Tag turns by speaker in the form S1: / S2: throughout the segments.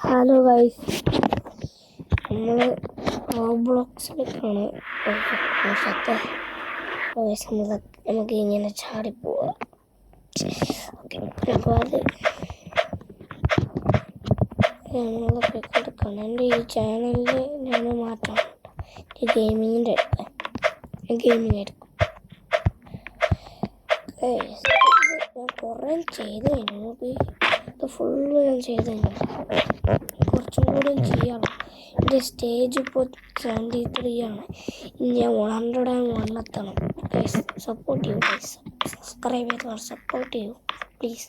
S1: Hello guys, നമ്മൾ റോബ്ലോക്സിലേക്കാണ് നമുക്ക് ഇങ്ങനെ ചാടിപ്പോവാം. ഓക്കെ, അപ്പോൾ അത് നമ്മൾ പോയിക്കൊടുക്കണം. എൻ്റെ ഈ ചാനലിൽ ഞാൻ മാറ്റണം. ഈ ഗെയിമിങ്ങിൻ്റെ എടുക്കും. ഞാൻ കുറേ ചെയ്ത് കഴിഞ്ഞു. ഇത് ഫുള്ള് ഞാൻ ചെയ്ത് കഴിഞ്ഞു. കുറച്ചും കൂടി ചെയ്യണം. എൻ്റെ സ്റ്റേജ് ഇപ്പോൾ 73 ആണ്. ഇനി ഞാൻ 101 എത്തണം. പ്ലീസ് സപ്പോർട്ട് ചെയ്യൂ. പ്ലീസ് സബ്സ്ക്രൈബ് ചെയ്ത് സപ്പോർട്ട് ചെയ്യൂ പ്ലീസ്.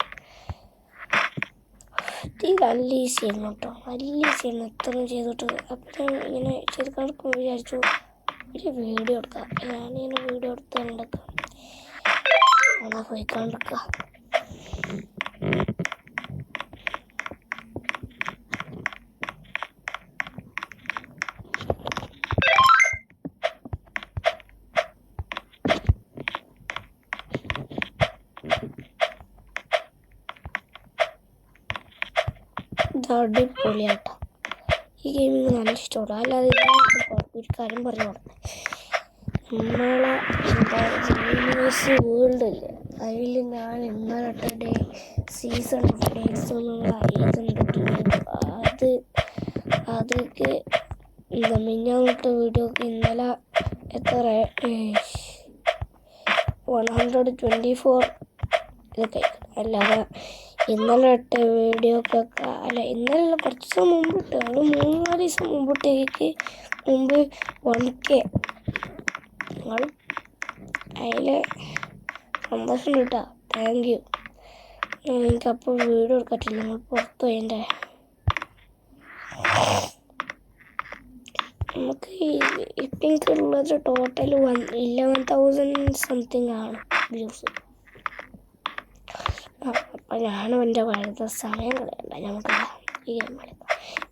S1: ഇത് നല്ല ഈസി ആയിരുന്നു കേട്ടോ, നല്ല ഈസി ആയിരുന്നു. ഇത്രയും ചെയ്തിട്ട് അപ്പം ഞാൻ ഇങ്ങനെ ചെയ്ത് കിടക്കുമ്പോൾ വിചാരിച്ചു ഒരു വീഡിയോ എടുക്കാം. ഞാനിങ്ങനെ വീഡിയോ എടുത്തുകൊണ്ടൊക്കെ അതാ പോയി കണ്ടെടുക്കുക. ഇത് അടിപൊളിയാട്ടോ, ഈ ഗെയിമിങ് നല്ല ഇഷ്ടമുള്ളൂ. അല്ലാതെ ഒരു കാര്യം പറഞ്ഞു നമ്മളെ യൂണിവേഴ്സ് വേൾഡ് ഇല്ലേ, അതിൽ ഞാൻ ഇന്നലെ സീസൺ അപ്ഡേറ്റ്സ് അതൊക്കെ മിഞ്ഞാന്നിട്ട വീഡിയോക്ക് ഇന്നലെ എത്ര 124 ഇതൊക്കെ. അല്ലാതെ ഇന്നലെ ഇട്ട വീഡിയോക്കൊക്കെ ഇന്നലെ കുറച്ച് ദിവസം മുമ്പിട്ട്, ഒരു 3-4 ദിവസം മുമ്പ് 1K. നിങ്ങൾ അതിൽ സന്തോഷം കിട്ടാ. Thank you. എനിക്കപ്പോൾ വീഡിയോ എടുക്കട്ടില്ല, നിങ്ങൾ പുറത്തു പോയി. എൻ്റെ നമുക്ക് ഇപ്പം എനിക്കുള്ളത് ടോട്ടൽ 11,000 സംതിങ് ആണ് വ്യൂസ്. അപ്പം ഞാനും എൻ്റെ വലുത് സമയം കളയണ്ട, നമുക്ക് ഈ ഗെയിം കളിക്കാം.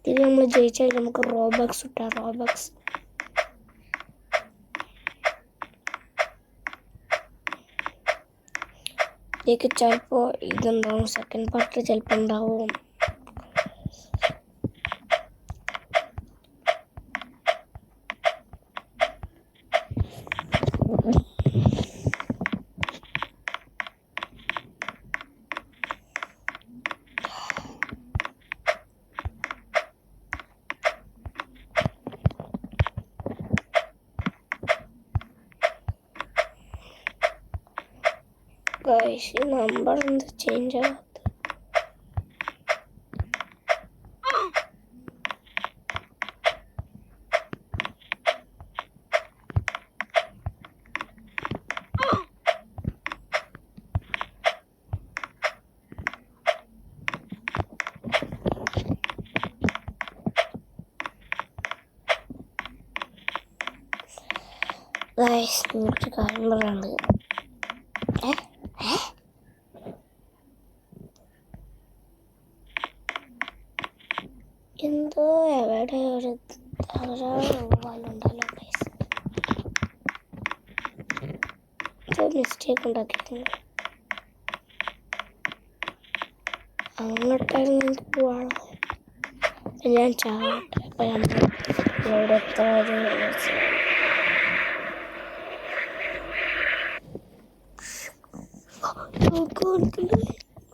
S1: ഇതിൽ നമ്മൾ ജയിച്ചാൽ നമുക്ക് റോബക്സ് കിട്ടാം. റോബക്സ് ഇതിലേക്ക് ചിലപ്പോൾ ഇതുണ്ടാവും, സെക്കൻഡ് പാർട്ട് ചിലപ്പോൾ ഉണ്ടാവും. ഈ നമ്പർ എന്ത് ചേഞ്ച് ആവാത്ത? നിങ്ങൾക്ക് കാര്യം പറയാനുണ്ട്. എന്തോ എവിടെ ഒരു തകരാറുണ്ടല്ലോ ഗൈസ്, എന്തോ മിസ്റ്റേക്ക് ഉണ്ടാക്കിയിട്ടുണ്ട്. അങ്ങോട്ടായിരുന്നു എനിക്ക് പോവാണ്. ഞാൻ ചാവട്ടെ. അപ്പം നമ്മൾ ഇവിടെ എത്താതെ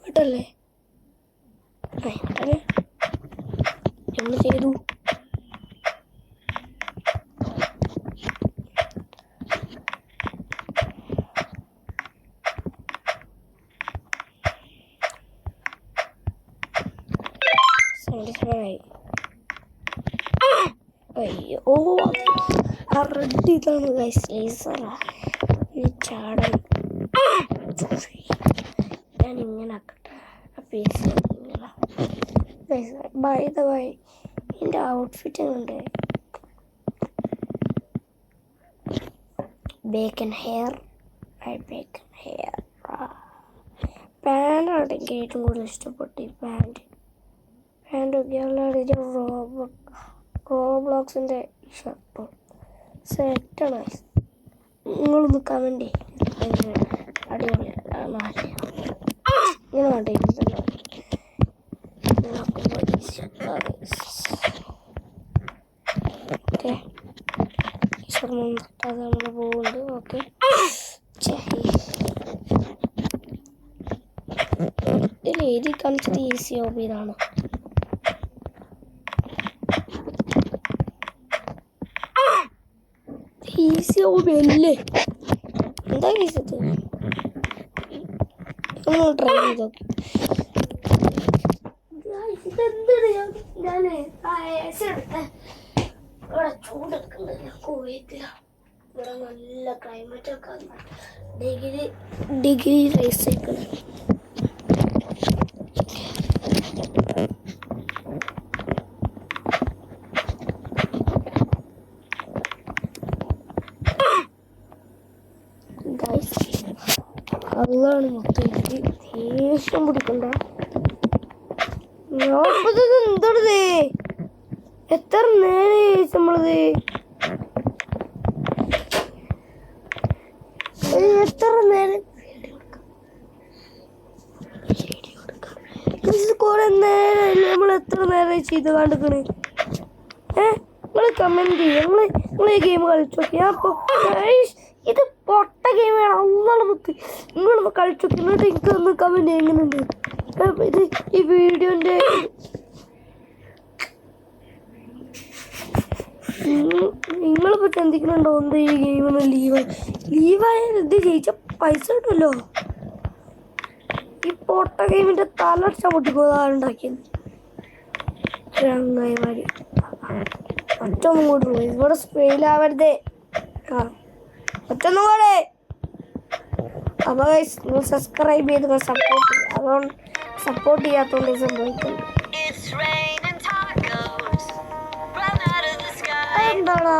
S1: കേട്ടല്ലേ നമ്മൾ ചെയ്തു. അയ്യോ, ആ റെഡ് ഇതാണ് ഗൈസ്, ലേസറാ. ഇനി ചാടാൻ ഞാൻ ഇങ്ങനെ ആക്കട്ടെ. ഇങ്ങനെ ബൈ ദ വൈ എൻ്റെ ഔട്ട്ഫിറ്റ് ഉണ്ട്. ബേക്കൻ ഹെയർ പാൻ്റാണ് എനിക്ക് ഏറ്റവും കൂടുതൽ ഇഷ്ടപ്പെട്ടു. ഈ പാൻറ്റൊക്കെ അല്ലാതെ റോബ്ലോക്സിൻ്റെ ഷർട്ടും സെറ്റാണ്. നിങ്ങളൊന്ന് കമൻറ്റ് അടിപൊളിയാണ്. ഇങ്ങനെ വേണ്ട എഴുതി കാണിച്ചത് ഈസി ഓബിയതാണ്. ഈസി ഓബിയല്ലേ? എന്താ ഈസത്? ഒന്ന് ട്രൈ ചെയ്ത് നോക്കി. ഞാൻ ഇവിടെ ചൂടെടുക്കുന്നുണ്ട്. കുവൈത്തിലാണ്. ഇവിടെ നല്ല ക്ലൈമറ്റ് ഒക്കെ ഡിഗ്രി റൈസ് ആയിക്കുന്നത്. അതാണ് മൊത്തം ദേഷ്യം പിടിക്കണ്ട. എന്തത് എത്ര നേരം നമ്മളത് എത്ര നേരം കുറെ നേരം നമ്മൾ എത്ര നേരം ചെയ്ത് കണ്ടിക്കണ്. നിങ്ങൾ കമന്റ് ചെയ്യും. നിങ്ങൾ ഈ ഗെയിം കളിച്ചു നോക്കി. അപ്പൊ ഇത് പൊട്ട ഗെയിമാണ്. ഒന്നാണ് മുത്ത് നിങ്ങളൊന്ന് കളിച്ചു നോക്കി. എന്നിട്ട് എനിക്കൊന്ന് കമന്റ് ചെയ്യുന്നുണ്ട്. ഇത് ഈ വീഡിയോന്റെ നിങ്ങളിപ്പോ ചിന്തിക്കുന്നുണ്ടോ എന്താ ഈ ഗെയിമൊന്ന് ലീവായ ഇത് ജയിച്ച പൈസ കിട്ടുമല്ലോ. ഈ പൊട്ട ഗെയിമിന്റെ തലർച്ച പൊട്ടിപ്പോതാറുണ്ടാക്കിയത് ചങ്ങായിമാര്. മറ്റൊന്നും കൂടെ ഉള്ളു. ഇവിടെ സ്പെയിലാവരുതേ. മറ്റൊന്നും കൂടെ. അപ്പൊ നിങ്ങൾ സബ്സ്ക്രൈബ് ചെയ്ത് സപ്പോർട്ട് ചെയ്യുക. അതുകൊണ്ട് സപ്പോർട്ട് ചെയ്യാത്തോണ്ട് സംഭവിക്കുന്നത് എന്താണോ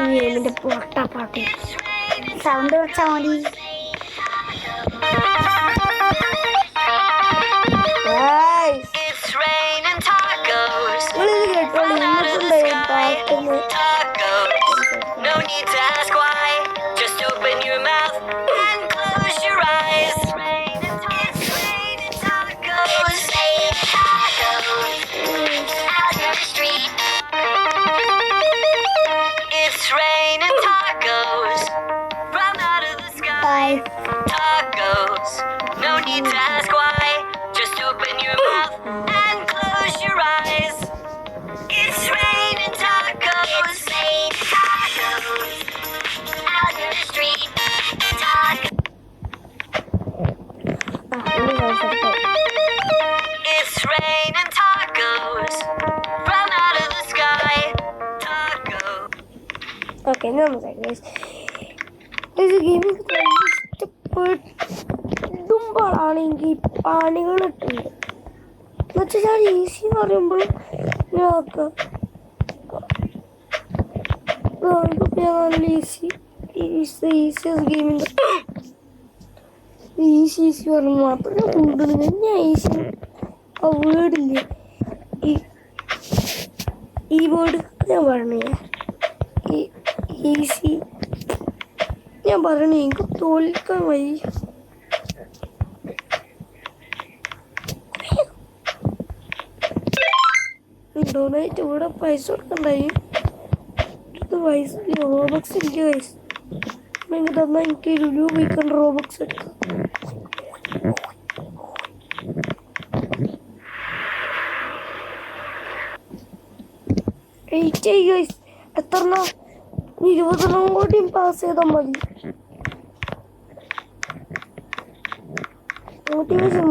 S1: ഈ ഗെയിമിന്റെ പൊട്ട പാട്ട് സൗണ്ട് വെച്ചാൽ മതി. ഓക്കെ ഇഷ്ടപ്പെടുമ്പോഴാണെങ്കിൽ പണികളിട്ടുണ്ട് എന്നുവെച്ചാൽ ഞാൻ ഈസി എന്ന് പറയുമ്പോൾ നല്ല ഈസി ഗെയിമിൻ്റെ ഈസി പറയുമ്പോൾ മാത്രമേ കൊണ്ടുവരുന്നത്. ഞാൻ ഈസി ആ വേർഡില്ലേ ഈ വേർഡ് ഞാൻ പറഞ്ഞേ ഈസി ഞാൻ പറയണേ എനിക്ക് തോൽക്കാൻ വഴി. ഡൊണേറ്റ് ഇവിടെ പൈസ കൊടുക്കണ്ടായി. പൈസ റോബക്സ് ഇല്ല പൈസ എനിക്ക് തന്നാൽ എനിക്ക് ലുലു പോയിക്കൊണ്ട് റോബക്സ് എടുക്കാം. എത്ര 20 കൂടിയും പാസ് ചെയ്താൽ മതി. മോട്ടിവേഷൻ